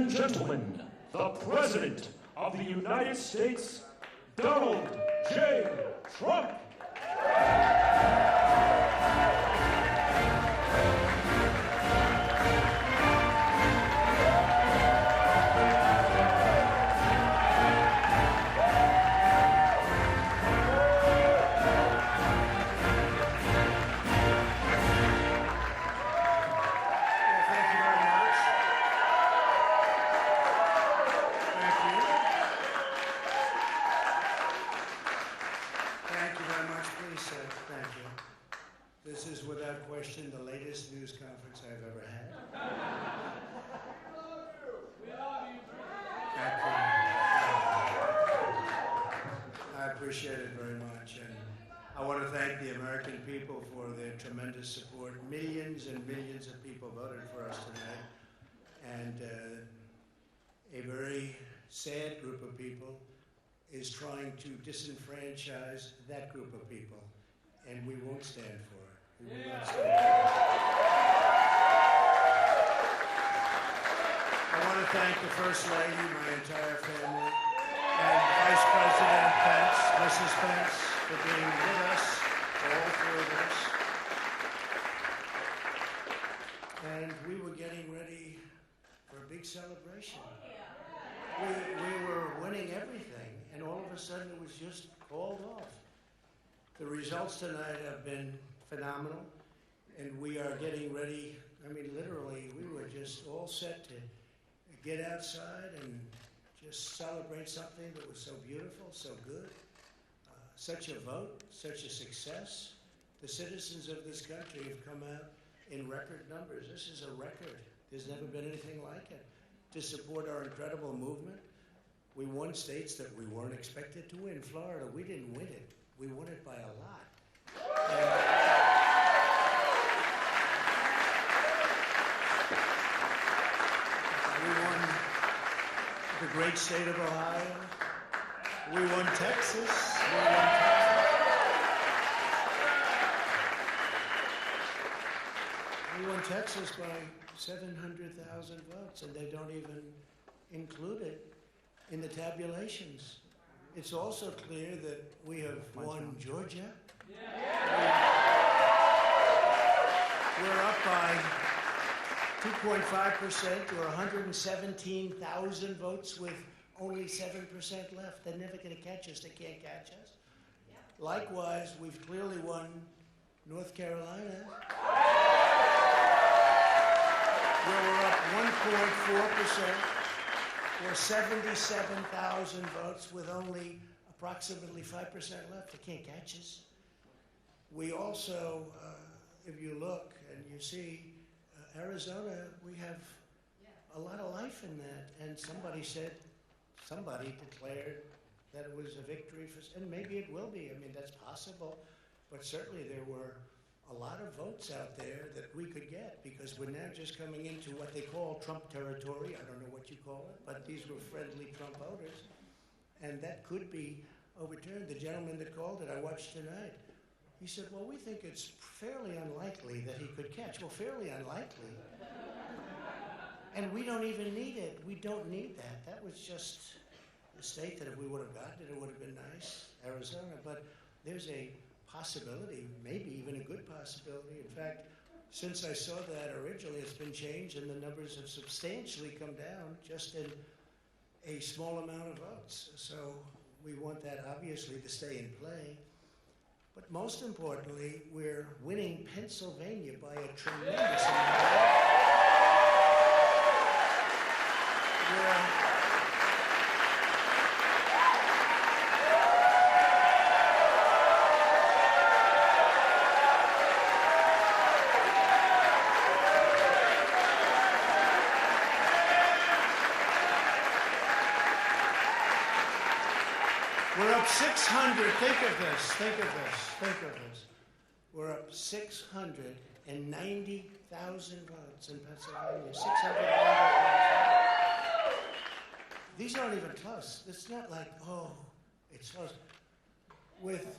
and gentlemen, the President of the United States, Donald J. Trump. This is without question the latest news conference I've ever had. We love you. Thank you. I appreciate it very much, and I want to thank the American people for their tremendous support. Millions and millions of people voted for us tonight, and a very sad group of people is trying to disenfranchise that group of people, and we won't stand for it. We will not stand for it. I want to thank the First Lady, my entire family, and Vice President Pence, Mrs. Pence, for being with us, all three of us. And we were getting ready for a big celebration. We were winning everything, and all of a sudden it was just called off. The results tonight have been phenomenal, and we are getting ready. I mean, literally, we were just all set to get outside and just celebrate something that was so beautiful, so good. Such a vote, such a success. The citizens of this country have come out in record numbers. This is a record. There's never been anything like it. To support our incredible movement. We won states that we weren't expected to win. Florida, we didn't win it. We won it by a lot. We won the great state of Ohio. We won Texas. We won Texas by 700,000 votes, and they don't even include it in the tabulations. It's also clear that we have won Georgia. We're up by 2.5% or 117,000 votes with only 7% left. They're never going to catch us. They can't catch us. Likewise, we've clearly won North Carolina, where we're up 1.4% or 77,000 votes with only approximately 5% left. They can't catch us. We also, if you look and you see Arizona, we have a lot of life in that. And somebody declared that it was a victory for, and maybe it will be. I mean, that's possible. But certainly there were a lot of votes out there that we could get because we're now just coming into what they call Trump territory. I don't know what you call it, but these were friendly Trump voters. And that could be overturned. The gentleman that called it, I watched tonight. He said, well, we think it's fairly unlikely that he could catch. Well, fairly unlikely. And we don't even need it. We don't need that. That was just a state that if we would have gotten it, it would have been nice, Arizona. But there's a possibility, maybe even a good possibility. In fact, since I saw that originally, it's been changed and the numbers have substantially come down just in a small amount of votes. So we want that obviously to stay in play. But most importantly, we're winning Pennsylvania by a tremendous amount. We're up 600, think of this. We're up 690,000 votes in Pennsylvania, 690,000. These aren't even close. It's not like, oh, it's close. With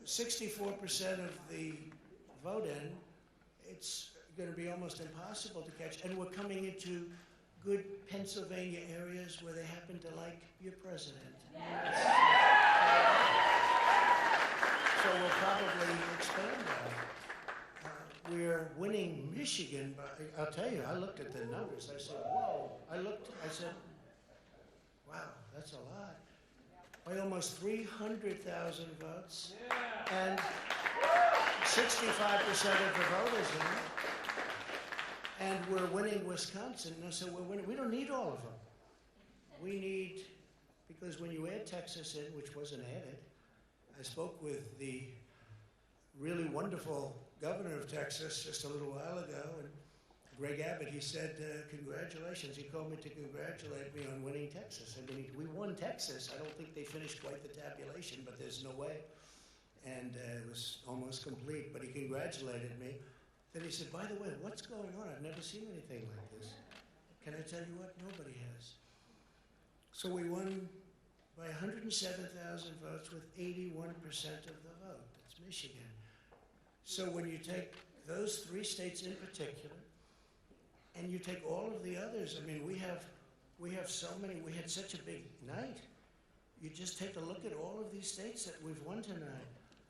64% of the vote in, it's going to be almost impossible to catch. And we're coming into good Pennsylvania areas where they happen to like your president. So we'll probably expand that. We're winning Michigan, but I'll tell you, I looked at the numbers. I said, whoa. I said, wow, that's a lot. By almost 300,000 votes. And 65% of the vote is in. And we're winning Wisconsin. And so we're winning. We don't need all of them. We need, because when you add Texas in, which wasn't added, I spoke with the really wonderful governor of Texas just a little while ago, and Greg Abbott, he said, congratulations. He called me to congratulate me on winning Texas. I mean, we won Texas. I don't think they finished quite the tabulation, but there's no way. And it was almost complete, but he congratulated me. Then he said, by the way, what's going on? I've never seen anything like this. Can I tell you what? Nobody has. So we won by 107,000 votes with 81% of the vote. That's Michigan. So when you take those three states in particular, and you take all of the others, I mean, we have so many, we had such a big night. You just take a look at all of these states that we've won tonight,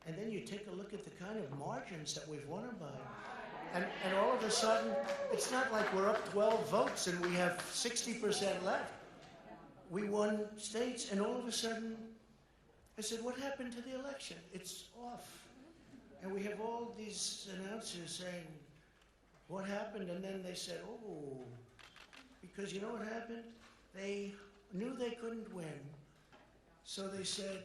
and then you take a look at the kind of margins that we've won them by. And all of a sudden, it's not like we're up 12 votes and we have 60% left. We won states, and all of a sudden, I said, what happened to the election? It's off. And we have all these announcers saying, what happened? And then they said, oh, because you know what happened? They knew they couldn't win. So they said,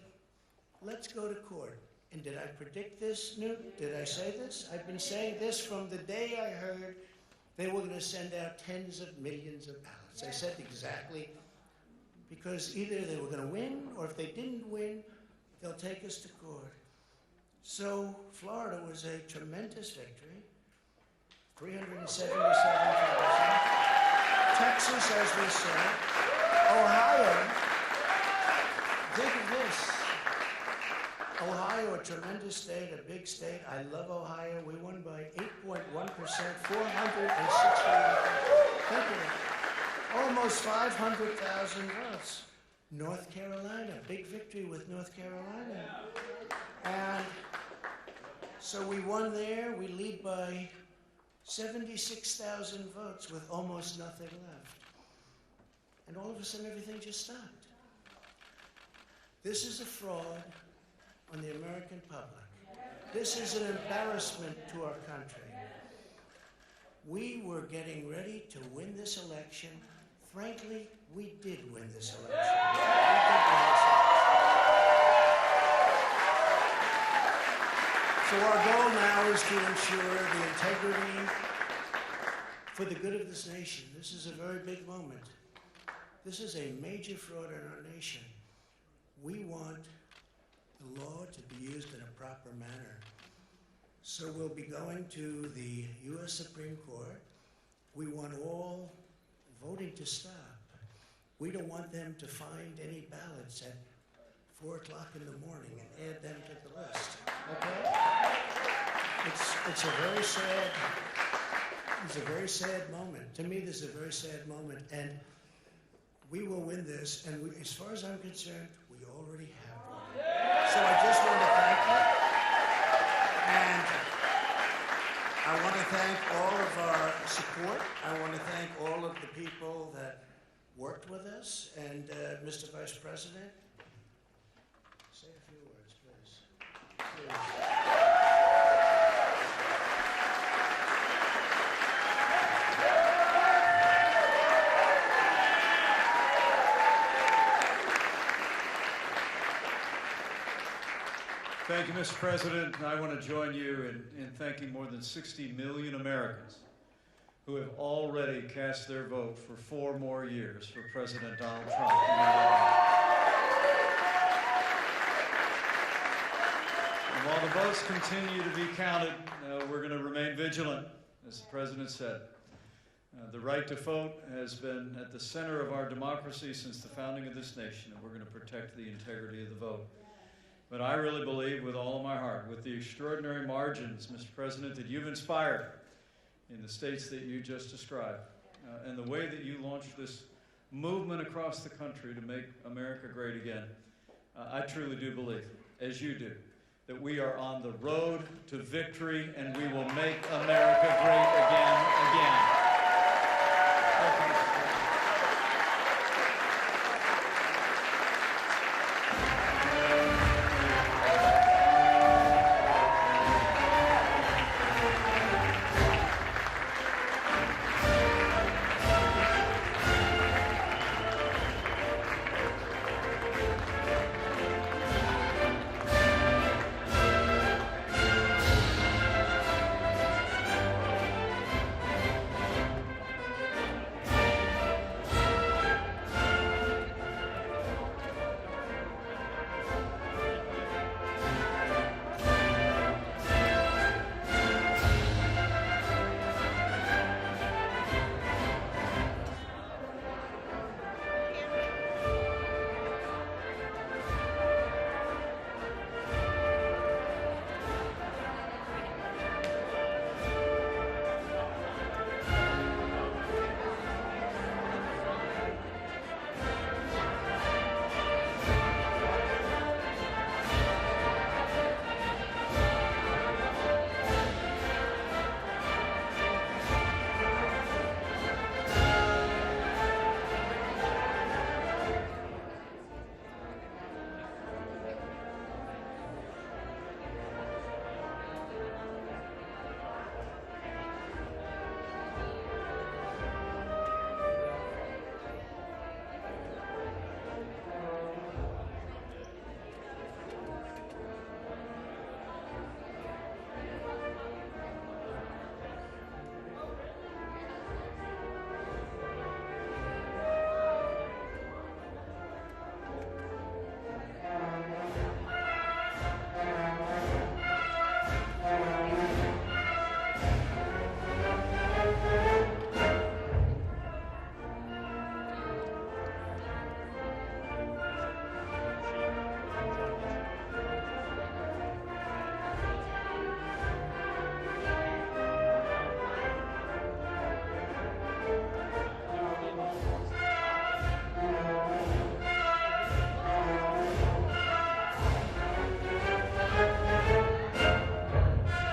let's go to court. And did I predict this, Newton? Did I say this? I've been saying this from the day I heard they were going to send out tens of millions of ballots. I said exactly, because either they were going to win, or if they didn't win, they'll take us to court. So Florida was a tremendous victory, 377,000. Texas, as we said. Ohio, think of this. Ohio, a tremendous state, a big state. I love Ohio. We won by 8.1%, 468. Think of it. Almost 500,000 votes. North Carolina, big victory with North Carolina. And so we won there. We lead by 76,000 votes with almost nothing left. And all of a sudden, everything just stopped. This is a fraud on the American public. This is an embarrassment to our country. We were getting ready to win this election. Frankly, we did win this election. So our goal now is to ensure the integrity for the good of this nation. This is a very big moment. This is a major fraud in our nation. We want the law to be used in a proper manner. So we'll be going to the U.S. Supreme Court. We want all voting to stop. We don't want them to find any ballots at 4 o'clock in the morning and add them to the list. Okay? It's a very sad moment. To me, this is a very sad moment, and we will win this. And as far as I'm concerned, we already have won. So I just want to thank you, and I want to thank all of our support. I want to thank all of the people that worked with us, and Mr. Vice President, say a few words, please. Thank you, Mr. President. I want to join you in thanking more than 60 million Americans who have already cast their vote for 4 more years for President Donald Trump. And while the votes continue to be counted, we're going to remain vigilant, as the President said. The right to vote has been at the center of our democracy since the founding of this nation, and we're going to protect the integrity of the vote. But I really believe with all of my heart, with the extraordinary margins, Mr. President, that you've inspired in the states that you just described, and the way that you launched this movement across the country to make America great again. I truly do believe, as you do, that we are on the road to victory and we will make America great again.